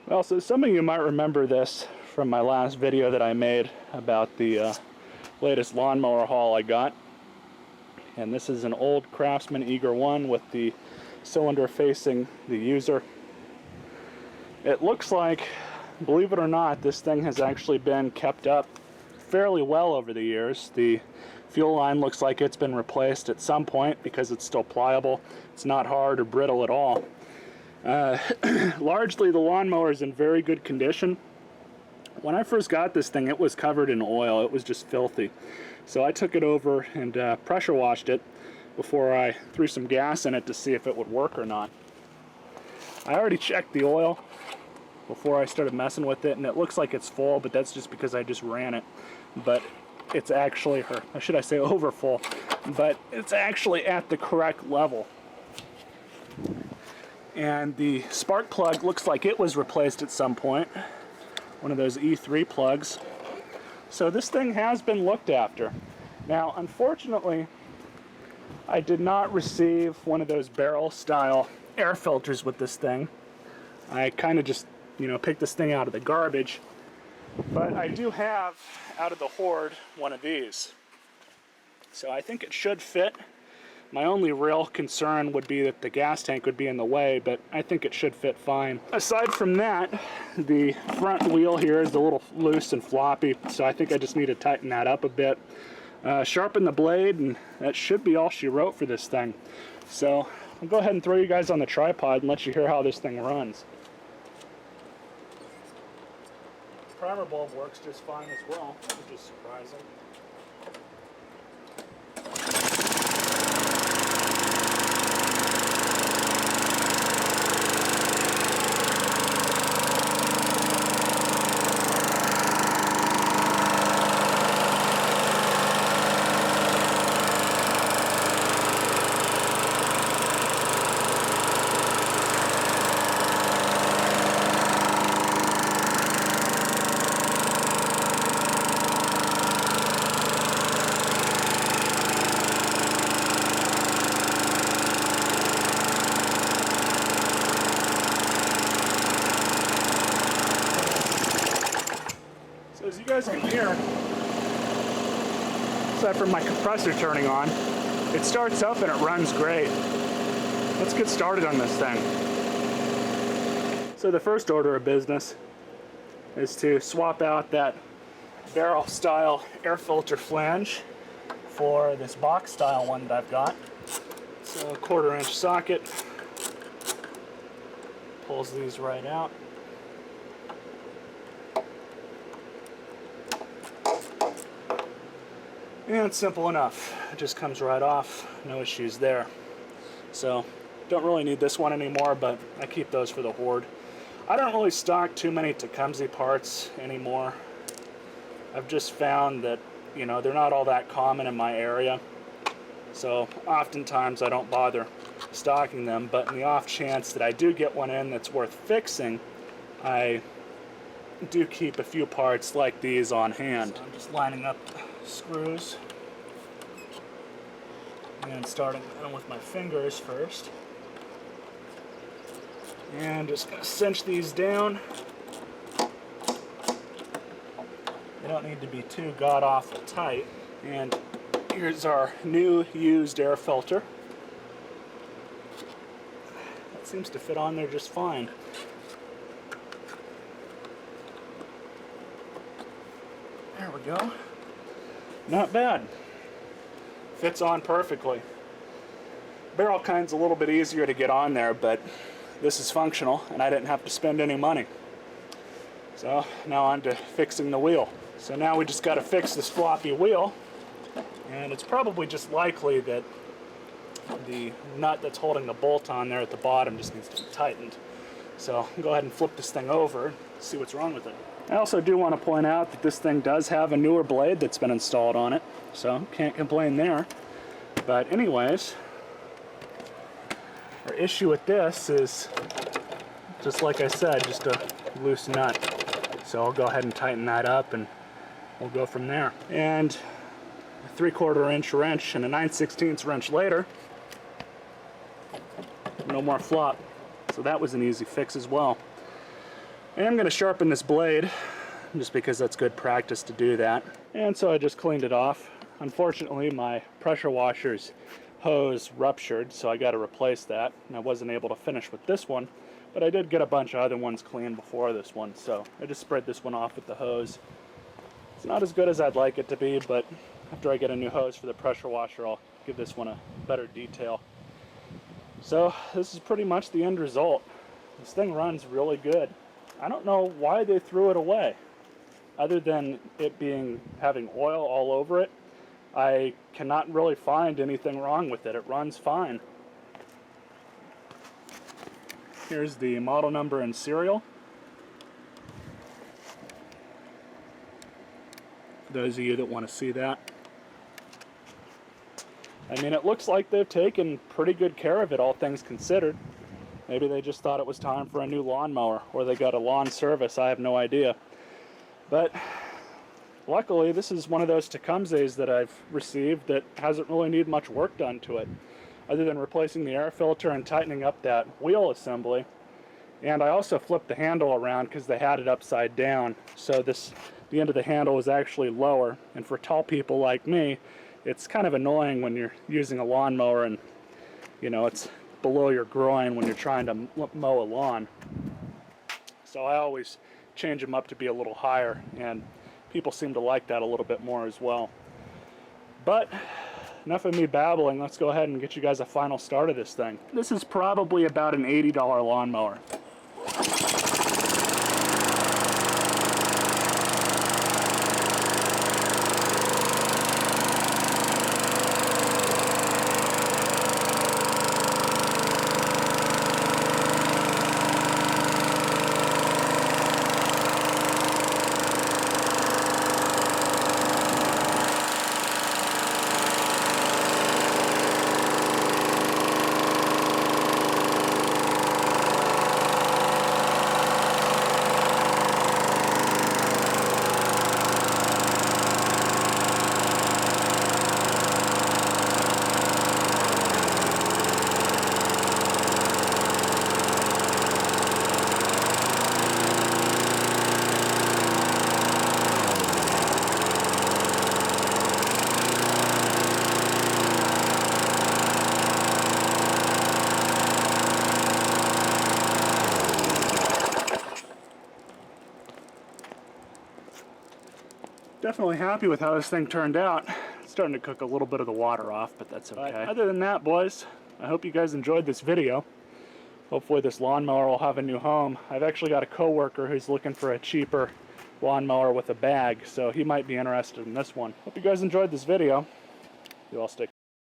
Well, so some of you might remember this from my last video that I made about the latest lawnmower haul I got. And this is an old Craftsman Eager 1 with the cylinder facing the user. It looks like, believe it or not, this thing has actually been kept up fairly well over the years. The fuel line looks like it's been replaced at some point because it's still pliable. It's not hard or brittle at all. Largely the lawnmower is in very good condition. When I first got this thing, it was covered in oil. It was just filthy. So I took it over and pressure washed it before I threw some gas in it to see if it would work or not. I already checked the oil before I started messing with it, and it looks like it's full, but that's just because I just ran it. But it's actually, or should I say over full, but it's actually at the correct level. And the spark plug looks like it was replaced at some point. One of those E3 plugs. So this thing has been looked after. Now, unfortunately, I did not receive one of those barrel style air filters with this thing. I kind of just, picked this thing out of the garbage. But I do have, out of the hoard, one of these. So I think it should fit. My only real concern would be that the gas tank would be in the way, but I think it should fit fine. Aside from that, the front wheel here is a little loose and floppy, so I think I just need to tighten that up a bit. Sharpen the blade, and that should be all she wrote for this thing. So I'll go ahead and throw you guys on the tripod and let you hear how this thing runs. The primer bulb works just fine as well, which is surprising. As you guys can hear, aside from my compressor turning on, it starts up and it runs great. Let's get started on this thing. So the first order of business is to swap out that barrel style air filter flange for this box style one that I've got. So a 1/4 inch socket pulls these right out. And it's simple enough. It just comes right off. No issues there. So, don't really need this one anymore, but I keep those for the hoard. I don't really stock too many Tecumseh parts anymore. I've just found that, they're not all that common in my area. So, oftentimes I don't bother stocking them, but in the off chance that I do get one in that's worth fixing, I do keep a few parts like these on hand. So I'm just lining up screws and starting with my fingers first, and just going to cinch these down. They don't need to be too god-awful tight. And here's our new used air filter. That seems to fit on there just fine. There we go. Not bad. Fits on perfectly. Barrel kind's a little bit easier to get on there, but this is functional and I didn't have to spend any money. So now on to fixing the wheel. So now we just got to fix this floppy wheel, and it's probably just likely that the nut that's holding the bolt on there at the bottom just needs to be tightened. So I'll go ahead and flip this thing over and see what's wrong with it. I also do want to point out that this thing does have a newer blade that's been installed on it, so can't complain there. But anyways, our issue with this is, just like I said, just a loose nut. So I'll go ahead and tighten that up and we'll go from there. And a 3/4 inch wrench and a 9/16 wrench later, no more flop. So that was an easy fix as well. I am going to sharpen this blade, just because that's good practice to do that. And so I just cleaned it off. Unfortunately, my pressure washer's hose ruptured, so I got to replace that. And I wasn't able to finish with this one, but I did get a bunch of other ones clean before this one, so I just sprayed this one off with the hose. It's not as good as I'd like it to be, but after I get a new hose for the pressure washer, I'll give this one a better detail. So this is pretty much the end result. This thing runs really good. I don't know why they threw it away. Other than it having oil all over it, I cannot really find anything wrong with it. It runs fine. Here's the model number and serial. For those of you that want to see that. I mean, it looks like they've taken pretty good care of it, all things considered. Maybe they just thought it was time for a new lawnmower, or they got a lawn service, I have no idea. But luckily, this is one of those Tecumsehs that I've received that hasn't really needed much work done to it, other than replacing the air filter and tightening up that wheel assembly. And I also flipped the handle around because they had it upside down, so the end of the handle was actually lower. And for tall people like me, it's kind of annoying when you're using a lawnmower and, you know, it's below your groin when you're trying to mow a lawn. So I always change them up to be a little higher, and people seem to like that a little bit more as well. But enough of me babbling, let's go ahead and get you guys a final start of this thing. This is probably about an $80 lawnmower. Definitely happy with how this thing turned out. It's starting to cook a little bit of the water off, but that's okay. But other than that, boys, I hope you guys enjoyed this video. Hopefully this lawnmower will have a new home. I've actually got a coworker who's looking for a cheaper lawnmower with a bag, so he might be interested in this one. Hope you guys enjoyed this video. You all stay